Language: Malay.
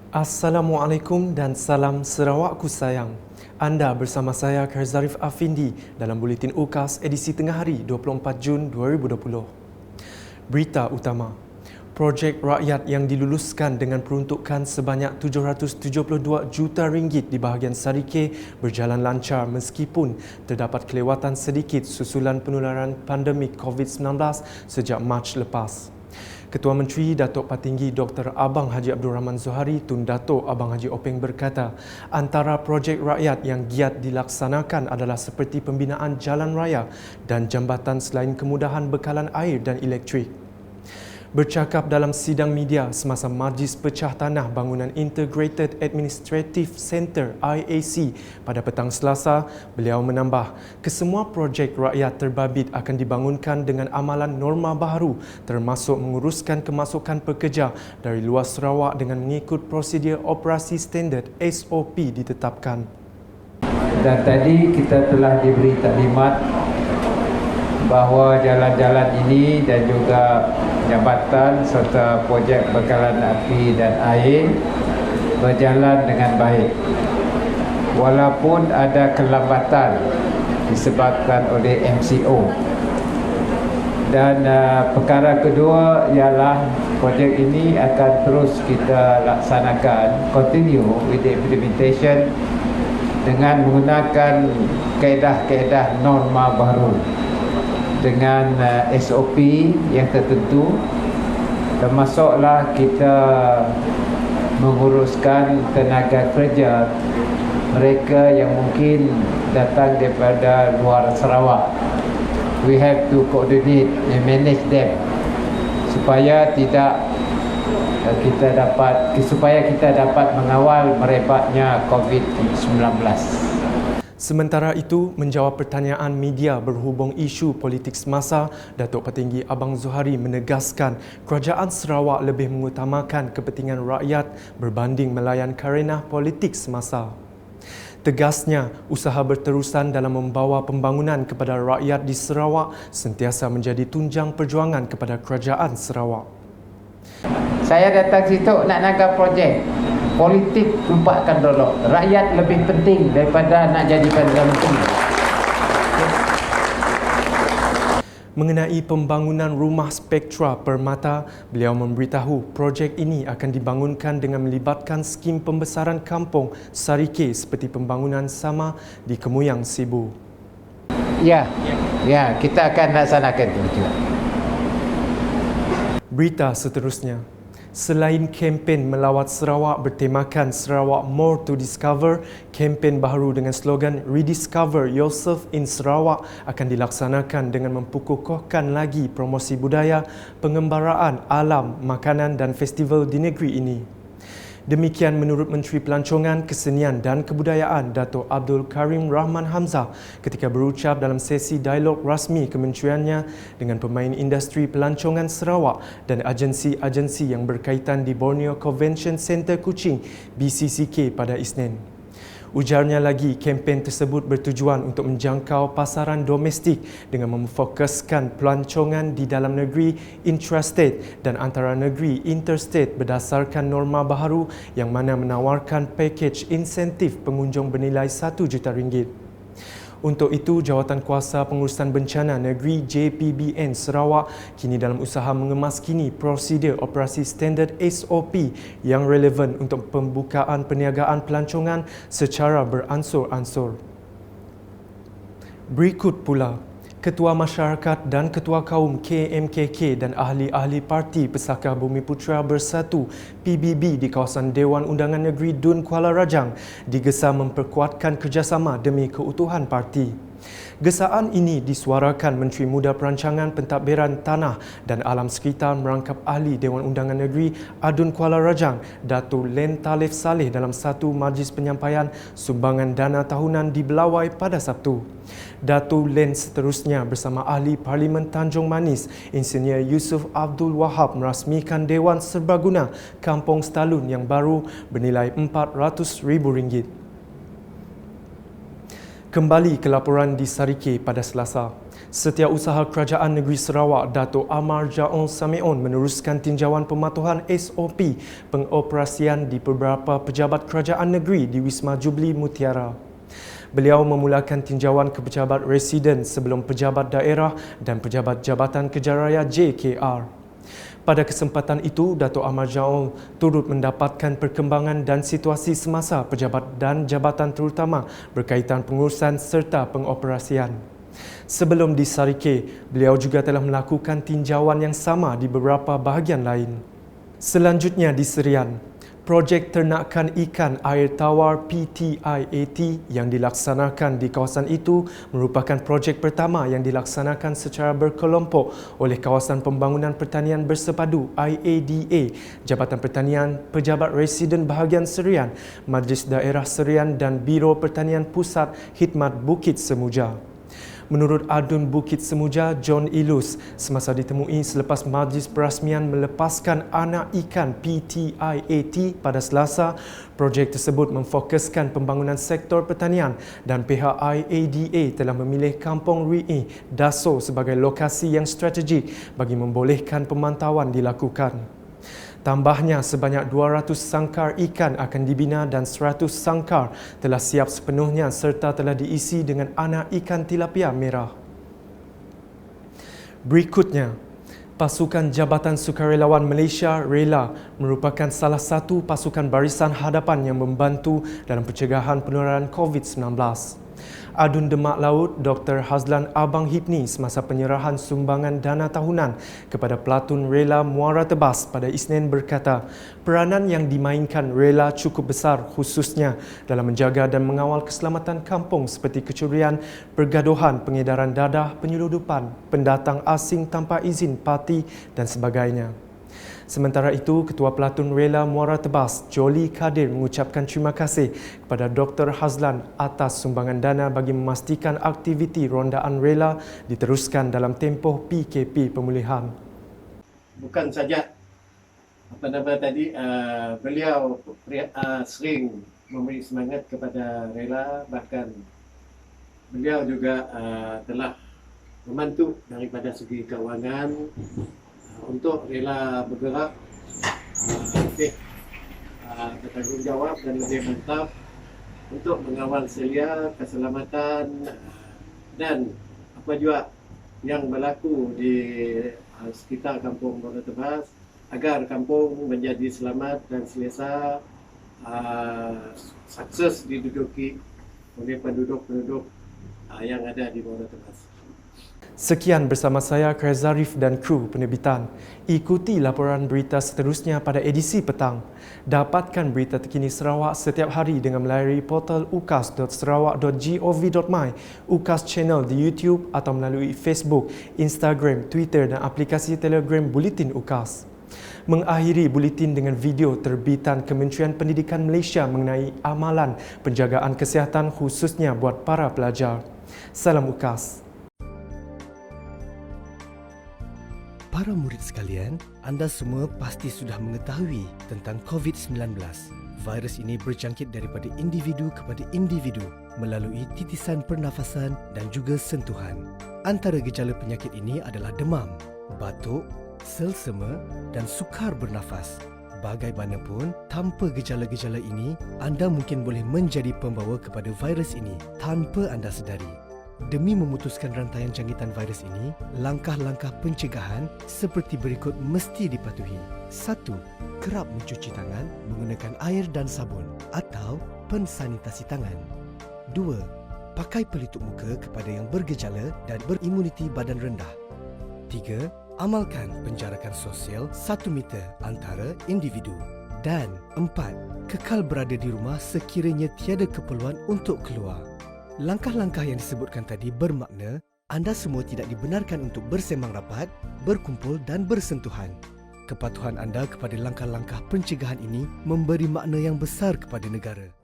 Assalamualaikum dan salam Sarawakku sayang. Anda bersama saya Karzarif Afindi dalam Buletin UKAS edisi tengah hari 24 Jun 2020. Berita utama. Projek rakyat yang diluluskan dengan peruntukan sebanyak 772 juta ringgit di bahagian Sarike berjalan lancar meskipun terdapat kelewatan sedikit susulan penularan pandemik COVID-19 sejak Mac lepas. Ketua Menteri Datuk Patinggi Dr. Abang Haji Abdul Rahman Zohari Tun Datuk Abang Haji Openg berkata, antara projek rakyat yang giat dilaksanakan adalah seperti pembinaan jalan raya dan jambatan selain kemudahan bekalan air dan elektrik. Bercakap dalam sidang media semasa Majlis Pecah Tanah Bangunan Integrated Administrative Centre IAC pada petang Selasa, beliau menambah, kesemua projek rakyat terbabit akan dibangunkan dengan amalan norma baharu termasuk menguruskan kemasukan pekerja dari luar Sarawak dengan mengikut prosedur operasi standard SOP ditetapkan. Dan tadi kita telah diberi taklimat bahawa jalan-jalan ini dan juga jambatan serta projek bekalan api dan air berjalan dengan baik. Walaupun ada kelambatan disebabkan oleh MCO. Dan perkara kedua ialah projek ini akan terus kita laksanakan, continue with the implementation dengan menggunakan kaedah-kaedah norma baru dengan SOP yang tertentu, termasuklah kita menguruskan tenaga kerja mereka yang mungkin datang daripada luar Sarawak. We have to coordinate and manage them supaya kita dapat mengawal merebaknya COVID-19. Sementara itu, menjawab pertanyaan media berhubung isu politik semasa, Datuk Patinggi Abang Zohari menegaskan kerajaan Sarawak lebih mengutamakan kepentingan rakyat berbanding melayan karenah politik semasa. Tegasnya, usaha berterusan dalam membawa pembangunan kepada rakyat di Sarawak sentiasa menjadi tunjang perjuangan kepada kerajaan Sarawak. Saya datang situ nak naga projek. Politik lupakan dulu. Rakyat lebih penting daripada nak jadi Perdana Menteri. Mengenai pembangunan rumah Spektra Permata, beliau memberitahu projek ini akan dibangunkan dengan melibatkan skim pembesaran kampung Sarike seperti pembangunan sama di Kemuyang Sibu. Ya, kita akan laksanakan itu juga. Berita seterusnya. Selain kempen melawat Sarawak bertemakan Sarawak More to Discover, kempen baharu dengan slogan Rediscover Yourself in Sarawak akan dilaksanakan dengan mempukuhkan lagi promosi budaya, pengembaraan alam, makanan dan festival di negeri ini. Demikian menurut Menteri Pelancongan, Kesenian dan Kebudayaan Datuk Abdul Karim Rahman Hamzah ketika berucap dalam sesi dialog rasmi kementeriannya dengan pemain industri pelancongan Sarawak dan agensi-agensi yang berkaitan di Borneo Convention Centre Kuching BCCK pada Isnin. Ujarnya lagi, kempen tersebut bertujuan untuk menjangkau pasaran domestik dengan memfokuskan pelancongan di dalam negeri intrastate dan antara negeri interstate berdasarkan norma baharu yang mana menawarkan pakej insentif pengunjung bernilai RM1 juta. Untuk itu, Jawatankuasa Pengurusan Bencana Negeri JPBN Sarawak kini dalam usaha mengemaskini prosedur operasi standard SOP yang relevan untuk pembukaan perniagaan pelancongan secara beransur-ansur. Berikut pula, Ketua Masyarakat dan Ketua Kaum KMKK dan ahli-ahli Parti Pesaka Bumiputera Bersatu PBB di kawasan Dewan Undangan Negeri Dun Kuala Rajang digesa memperkuatkan kerjasama demi keutuhan parti. Gesaan ini disuarakan Menteri Muda Perancangan Pentadbiran Tanah dan Alam Sekitar merangkap ahli Dewan Undangan Negeri Adun Kuala Rajang, Datuk Len Talif Saleh dalam satu majlis penyampaian sumbangan dana tahunan di Belawai pada Sabtu. Datuk Len seterusnya bersama ahli Parlimen Tanjung Manis, Insinyur Yusuf Abdul Wahab merasmikan Dewan Serbaguna Kampung Stalun yang baru bernilai RM400,000. Kembali ke laporan di Sarike pada Selasa. Setiausaha Kerajaan Negeri Sarawak Dato' Amar Jaon Samion meneruskan tinjauan pematuhan SOP pengoperasian di beberapa pejabat kerajaan negeri di Wisma Jubli Mutiara. Beliau memulakan tinjauan ke pejabat residen sebelum pejabat daerah dan pejabat Jabatan Kejaraya JKR. Pada kesempatan itu, Dato' Amar Jaon turut mendapatkan perkembangan dan situasi semasa pejabat dan jabatan terutama berkaitan pengurusan serta pengoperasian. Sebelum di Sarike, beliau juga telah melakukan tinjauan yang sama di beberapa bahagian lain. Selanjutnya di Serian, projek ternakan ikan air tawar PTIAT yang dilaksanakan di kawasan itu merupakan projek pertama yang dilaksanakan secara berkelompok oleh Kawasan Pembangunan Pertanian Bersepadu IADA, Jabatan Pertanian, Pejabat Residen Bahagian Serian, Majlis Daerah Serian dan Biro Pertanian Pusat Khidmat Bukit Semuja. Menurut Adun Bukit Semuja, John Ilus, semasa ditemui selepas majlis perasmian melepaskan anak ikan PTIAT pada Selasa, projek tersebut memfokuskan pembangunan sektor pertanian dan pihak IADA telah memilih Kampung Ri'i, Daso sebagai lokasi yang strategik bagi membolehkan pemantauan dilakukan. Tambahnya, sebanyak 200 sangkar ikan akan dibina dan 100 sangkar telah siap sepenuhnya serta telah diisi dengan anak ikan tilapia merah. Berikutnya, Pasukan Jabatan Sukarelawan Malaysia Rela merupakan salah satu pasukan barisan hadapan yang membantu dalam pencegahan penularan COVID-19. Adun Demak Laut Dr. Hazlan Abang Hipni semasa penyerahan sumbangan dana tahunan kepada Pelatun Rela Muara Tebas pada Isnin berkata, peranan yang dimainkan Rela cukup besar khususnya dalam menjaga dan mengawal keselamatan kampung seperti kecurian, pergaduhan, pengedaran dadah, penyeludupan, pendatang asing tanpa izin parti dan sebagainya. Sementara itu, Ketua Pelatun Rela Muara Tebas, Joli Kadir mengucapkan terima kasih kepada Dr. Hazlan atas sumbangan dana bagi memastikan aktiviti rondaan rela diteruskan dalam tempoh PKP pemulihan. Bukan saja beliau sering memberi semangat kepada rela, bahkan beliau juga telah membantu daripada segi kewangan untuk rela bergerak lebih bertanggungjawab dan lebih mantap untuk mengawal selia, keselamatan dan apa juga yang berlaku di sekitar kampung Muara Tebas agar kampung menjadi selamat dan selesa, sukses diduduki oleh penduduk-penduduk yang ada di Muara Tebas. Sekian bersama saya, Khair Zarif dan kru penerbitan. Ikuti laporan berita seterusnya pada edisi petang. Dapatkan berita terkini Sarawak setiap hari dengan melayari portal ukas.sarawak.gov.my, UKAS Channel di YouTube atau melalui Facebook, Instagram, Twitter dan aplikasi Telegram Buletin UKAS. Mengakhiri buletin dengan video terbitan Kementerian Pendidikan Malaysia mengenai amalan penjagaan kesihatan khususnya buat para pelajar. Salam UKAS. Para murid sekalian, anda semua pasti sudah mengetahui tentang COVID-19. Virus ini berjangkit daripada individu kepada individu melalui titisan pernafasan dan juga sentuhan. Antara gejala penyakit ini adalah demam, batuk, selsema dan sukar bernafas. Bagaimanapun, tanpa gejala-gejala ini, anda mungkin boleh menjadi pembawa kepada virus ini tanpa anda sedari. Demi memutuskan rantaian jangkitan virus ini, langkah-langkah pencegahan seperti berikut mesti dipatuhi. 1. Kerap mencuci tangan menggunakan air dan sabun atau pensanitasi tangan. 2. Pakai pelitup muka kepada yang bergejala dan berimuniti badan rendah. 3. Amalkan penjarakan sosial 1 meter antara individu. Dan 4. Kekal berada di rumah sekiranya tiada keperluan untuk keluar. Langkah-langkah yang disebutkan tadi bermakna anda semua tidak dibenarkan untuk bersembang rapat, berkumpul dan bersentuhan. Kepatuhan anda kepada langkah-langkah pencegahan ini memberi makna yang besar kepada negara.